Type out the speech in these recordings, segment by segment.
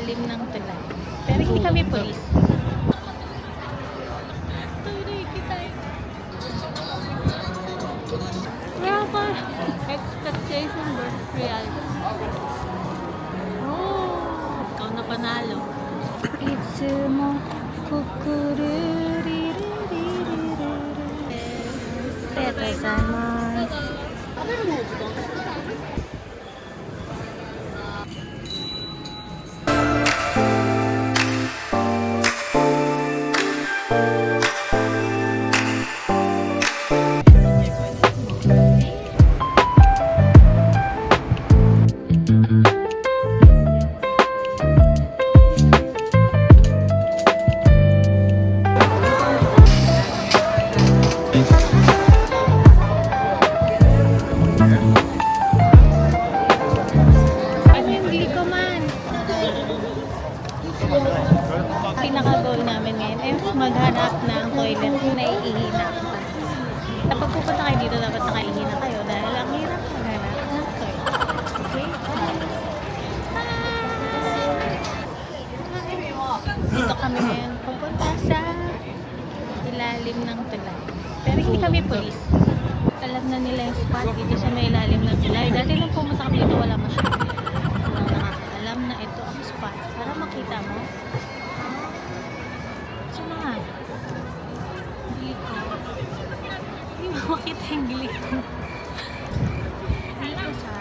ilalim ng tulay. Pero hindi kami pulis. Expectation versus reality. Oh, ikaw na panalo. Itsumo kukuruririririru. Tetazaimasu. Pinaka-goal namin ngayon is maghanap ng toilet na iihina. Kapag pupunta kayo dito, dapat nakaihina kayo dahil ang hirap maghanap ng toilet. Okay? Dito kami ngayon pupunta sa ilalim ng tulay. Pero hindi kami pulis. Alam na nila yung spot dito sa may ilalim ng tulay. Dati lang pumunta kami dito, wala masyado. Walang nakakaalam na ito ang spot. Para makita mo. Hindi mo makita yung gilid ko. Dito sa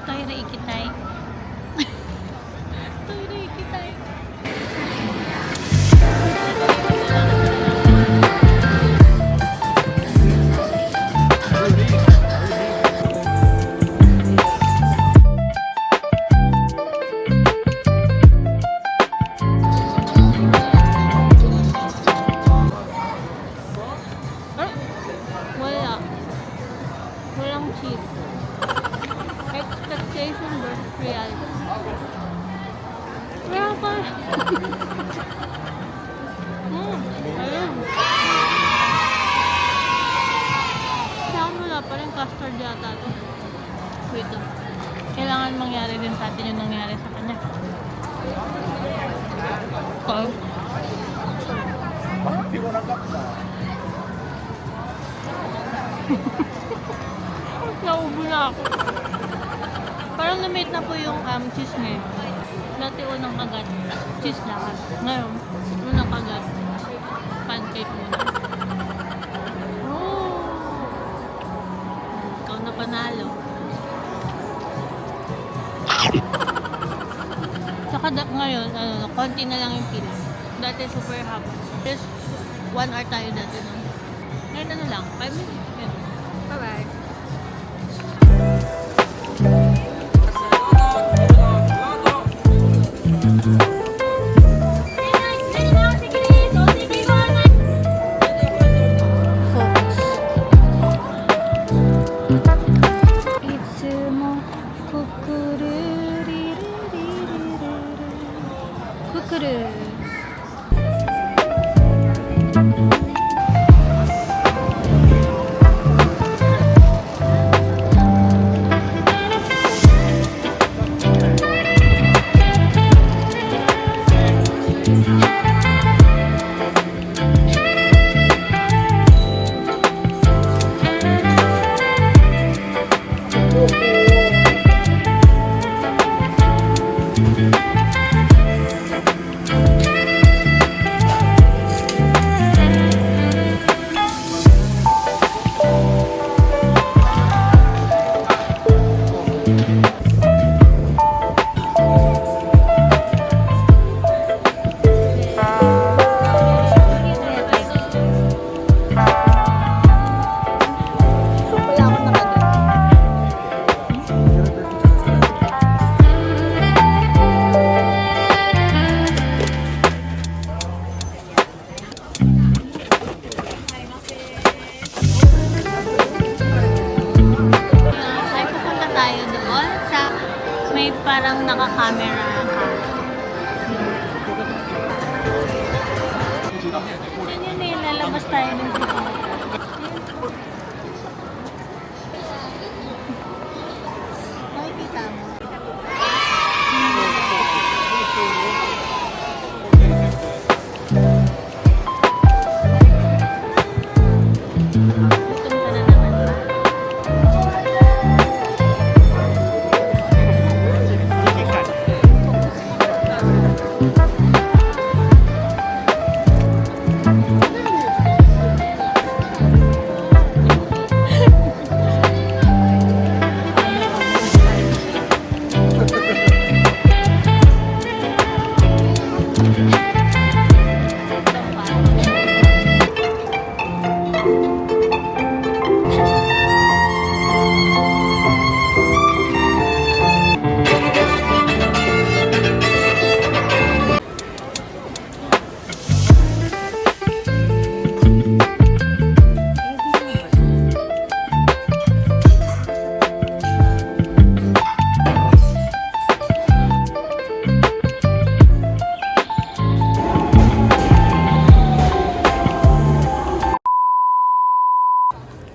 tayo na ikitay. Tayo na ikitay. Walang cheat. Expectation versus reality. Wala pa. Ayun. Saan wala pa rin custard yata ito. Wait lang. Kailangan mangyari din sa atin yung nangyari sa kanya. Naubo na ako. Parang na-mate na po yung cheese ngayon. Dati unang kagat, cheese lahat. Ngayon, unang kagat, pancake muna. Oh! Ikaw na panalo. Saka ngayon, konti na lang yung pila. Dati super haba. Just 1 hour tayo dati nun. Ngayon ano lang, 5 minutes. Bye-bye. may parang naka-camera ka. tayo dun sa pumunta. Nakikita mo. Gutom ka na naman ba?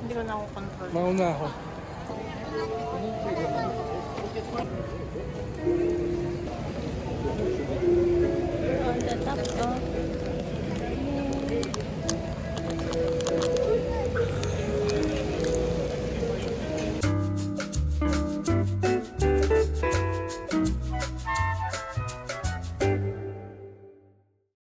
Hindi ko na ako control. Mauna ako. On the top of